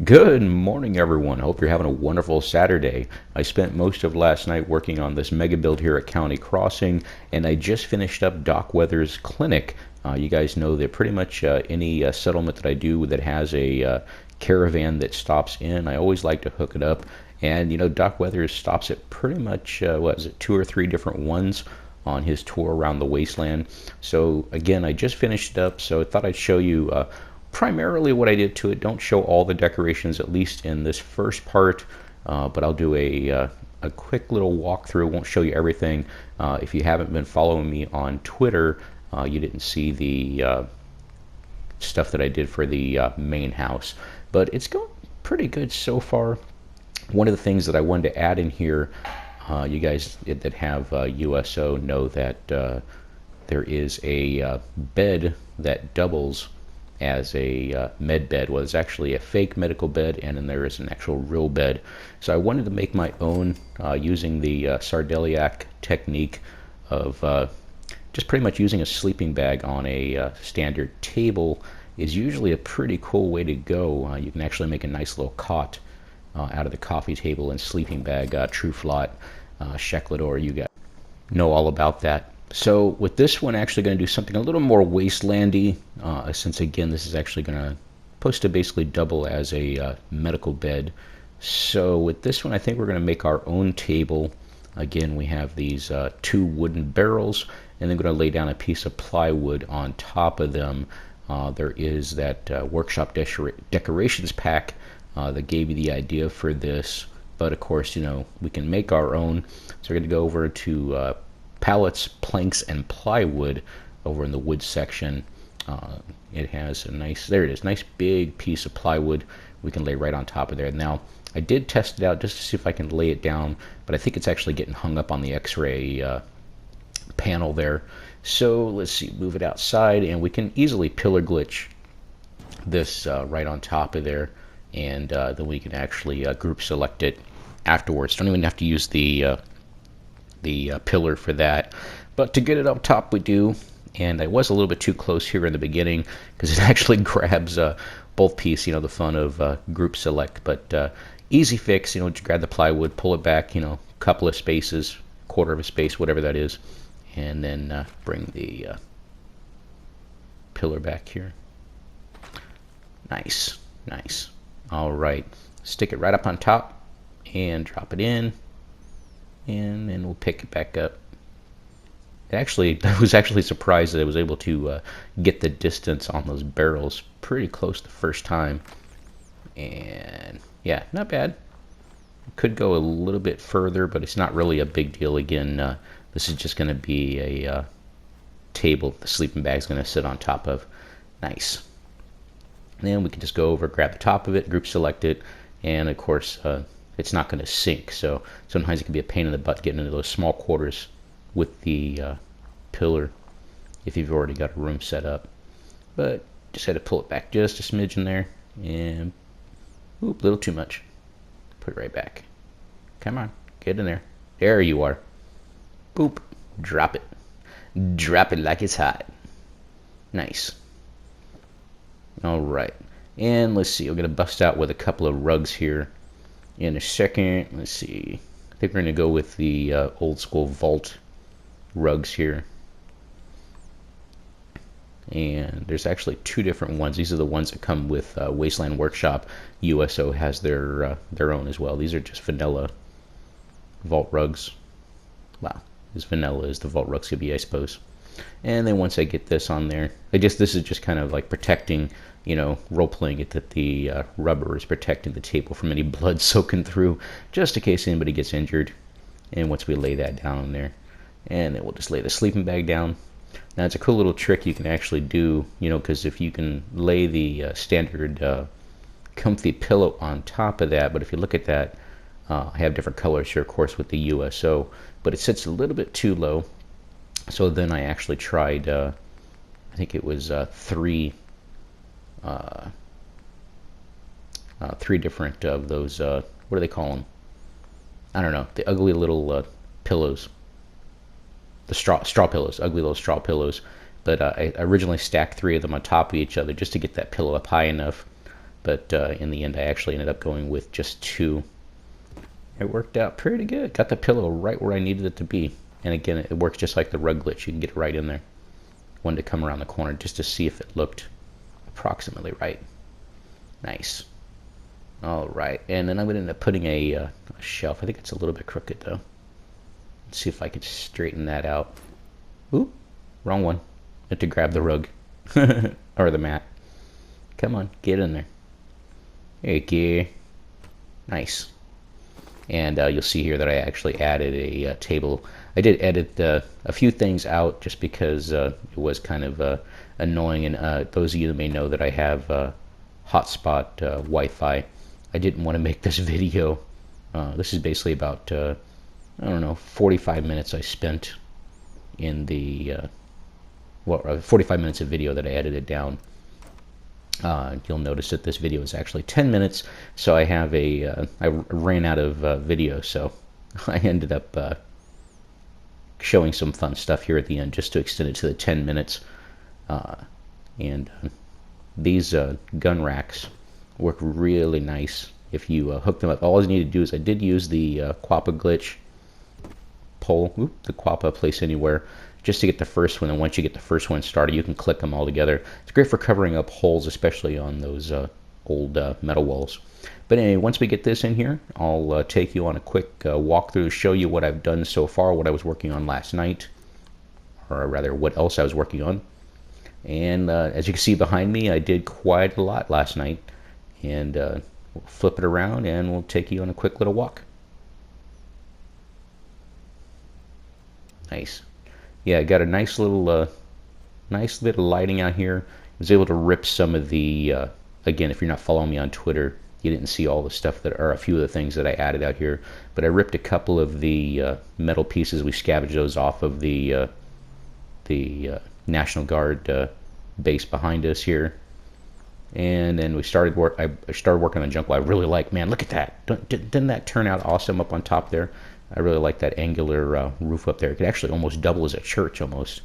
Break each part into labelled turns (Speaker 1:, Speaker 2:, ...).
Speaker 1: Good morning, everyone. I hope you're having a wonderful Saturday. I spent most of last night working on this mega build here at County Crossing, and I just finished up Doc Weather's clinic. You guys know that pretty much any settlement that I do that has a caravan that stops in, I always like to hook it up. And Doc Weather stops at pretty much, what is it, 2 or 3 different ones on his tour around the wasteland. So again, I just finished it up, so I thought I'd show you primarily what I did to it. Don't show all the decorations, at least in this first part, but I'll do a quick little walkthrough. Won't show you everything. If you haven't been following me on Twitter, you didn't see the stuff that I did for the main house, but it's going pretty good so far. One of the things that I wanted to add in here, you guys that have USO know that there is a bed that doubles as a med bed. Well, it's actually a fake medical bed, and then there is an actual real bed. So I wanted to make my own using the Sardeliac technique of just pretty much using a sleeping bag on a standard table is usually a pretty cool way to go. You can actually make a nice little cot out of the coffee table and sleeping bag. True Flot, Sheklador, you guys know all about that. So with this one, actually going to do something a little more wastelandy, since again this is actually supposed to basically double as a medical bed. So with this one, I think we're going to make our own table. Again, we have these 2 wooden barrels, and then going to lay down a piece of plywood on top of them. There is that workshop decorations pack that gave you the idea for this, but of course, we can make our own. So we're going to go over to pallets, planks, and plywood over in the wood section. It has a nice, there it is, nice big piece of plywood we can lay right on top of there. Now, I did test it out just to see if I can lay it down, but I think it's actually getting hung up on the x-ray panel there. So let's see, move it outside, and we can easily pillar glitch this right on top of there, and then we can actually group select it afterwards. Don't even have to use the pillar for that, but to get it up top we do. And I was a little bit too close here in the beginning because it actually grabs both pieces, the fun of group select, but easy fix. Just grab the plywood, pull it back, couple of spaces, quarter of a space, whatever that is, and then bring the pillar back here. Nice. All right, stick it right up on top and drop it in, and then we'll pick it back up. I was actually surprised that I was able to get the distance on those barrels pretty close the first time, and yeah, not bad. Could go a little bit further, but it's not really a big deal. Again, this is just going to be a table the sleeping bag's going to sit on top of. Nice. And then we can just go over, grab the top of it, group select it, and of course it's not going to sink, so sometimes it can be a pain in the butt getting into those small quarters with the pillar if you've already got a room set up. But just had to pull it back just a smidgen there, and oop, a little too much. Put it right back. Come on, get in there. There you are. Boop. Drop it. Drop it like it's hot. Nice. All right, and let's see, we're going to bust out with a couple of rugs here in a second. Let's see, I think we're going to go with the old school vault rugs here. And there's actually 2 different ones. These are the ones that come with Wasteland Workshop. USO has their own as well. These are just vanilla vault rugs. Wow, as vanilla as the vault rugs could be, I suppose. And then once I get this on there, this is just kind of like protecting, role playing it, that the rubber is protecting the table from any blood soaking through, just in case anybody gets injured. And once we lay that down on there, and then we'll just lay the sleeping bag down. Now it's a cool little trick you can actually do, because if you can lay the standard comfy pillow on top of that, but if you look at that, I have different colors here, of course, with the USO, but it sits a little bit too low. So then I actually tried, I think it was 3 different of those, what do they call them? I don't know, the ugly little pillows. The straw pillows, ugly little straw pillows. But I originally stacked 3 of them on top of each other just to get that pillow up high enough but in the end I actually ended up going with just 2. It worked out pretty good. Got the pillow right where I needed it to be. And again, it works just like the rug glitch. You can get it right in there. Wanted to come around the corner just to see if it looked approximately right. Nice. All right, and then I'm going to end up putting a shelf. I think it's a little bit crooked though. Let's see if I can straighten that out. Oop, wrong one. I have to grab the rug or the mat. Come on, get in there. Okay. Nice. And you'll see here that I actually added a table. I did edit a few things out just because it was kind of annoying. And those of you that may know that I have hotspot Wi-Fi, I didn't want to make this video. This is basically about, I don't know, 45 minutes I spent in the, 45 minutes of video that I edited down. You'll notice that this video is actually 10 minutes, so I have I ran out of video, so I ended up showing some fun stuff here at the end just to extend it to the 10 minutes. And these gun racks work really nice if you hook them up. All you need to do is, I did use the Quappa glitch pole, the Quappa place anywhere, just to get the first one. And once you get the first one started, you can click them all together. It's great for covering up holes, especially on those old metal walls. But anyway, once we get this in here, I'll take you on a quick walkthrough, show you what I've done so far, what I was working on last night, or rather what else I was working on. And as you can see behind me, I did quite a lot last night. And we'll flip it around and we'll take you on a quick little walk. Nice. Yeah, got a nice little lighting out here. I was able to rip some of the, again, if you're not following me on Twitter, you didn't see all the stuff that are a few of the things that I added out here. But I ripped a couple of the metal pieces. We scavenged those off of the National Guard base behind us here. And then we started I started working on junk wall. I really like, man, look at that. Didn't that turn out awesome up on top there? I really like that angular roof up there. It could actually almost double as a church almost.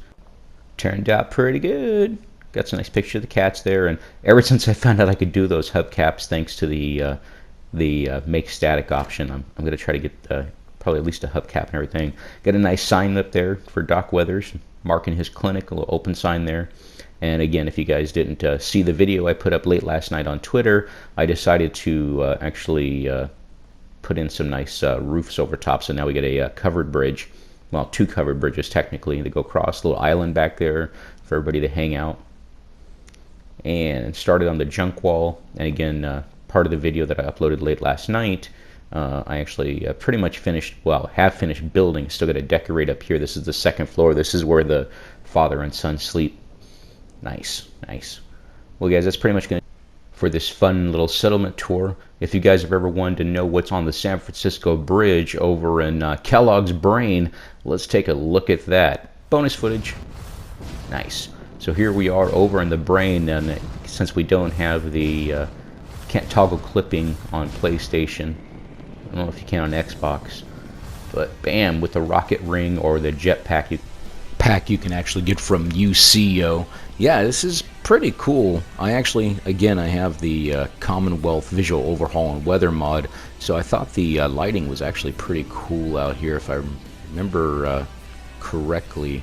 Speaker 1: Turned out pretty good. Got some nice picture of the cats there. And ever since I found out I could do those hubcaps thanks to the make static option, I'm going to try to get probably at least a hubcap and everything. Got a nice sign up there for Doc Weathers, marking his clinic, a little open sign there. And again, if you guys didn't see the video I put up late last night on Twitter, I decided to actually put in some nice roofs over top. So now we get a covered bridge. Well, 2 covered bridges technically to go across. A little island back there for everybody to hang out. And started on the junk wall. And again, part of the video that I uploaded late last night, I actually pretty much finished, well, have finished building. Still got to decorate up here. This is the 2nd floor. This is where the father and son sleep. Nice, nice. Well, guys, that's pretty much going to for this fun little settlement tour. If you guys have ever wanted to know what's on the San Francisco Bridge over in Kellogg's brain, let's take a look at that. Bonus footage. Nice. So here we are over in the brain, and since we don't have the can't toggle clipping on PlayStation, I don't know if you can on Xbox, but bam, with the rocket ring or the jetpack you can actually get from UCO. Yeah, this is pretty cool. I actually, again, I have the Commonwealth Visual Overhaul and Weather mod, so I thought the lighting was actually pretty cool out here. If I remember correctly,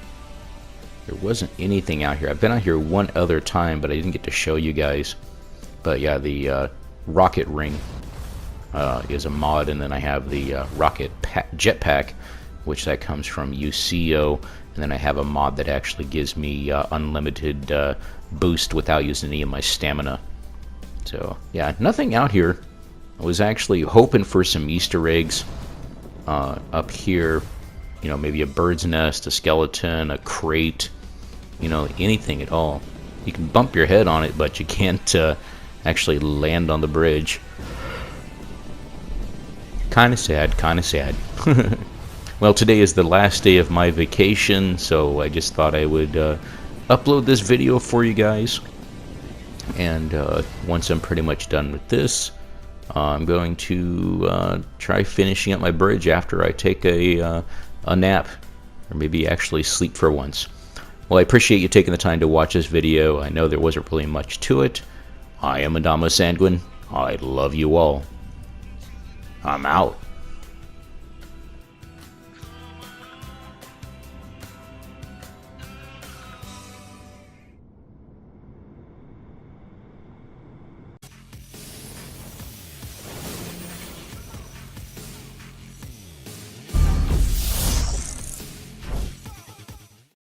Speaker 1: there wasn't anything out here. I've been out here one other time, but I didn't get to show you guys. But yeah, the rocket ring is a mod, and then I have the rocket jetpack, which that comes from UCO. And then I have a mod that actually gives me unlimited boost without using any of my stamina. So yeah, nothing out here. I was actually hoping for some Easter eggs up here. You know, maybe a bird's nest, a skeleton, a crate, you know, anything at all. You can bump your head on it, but you can't actually land on the bridge. Kinda sad, kinda sad. Well, today is the last day of my vacation, so I just thought I would upload this video for you guys. And once I'm pretty much done with this, I'm going to try finishing up my bridge after I take a nap, or maybe actually sleep for once. Well, I appreciate you taking the time to watch this video. I know there wasn't really much to it. I am AdamaSanguine. I love you all. I'm out.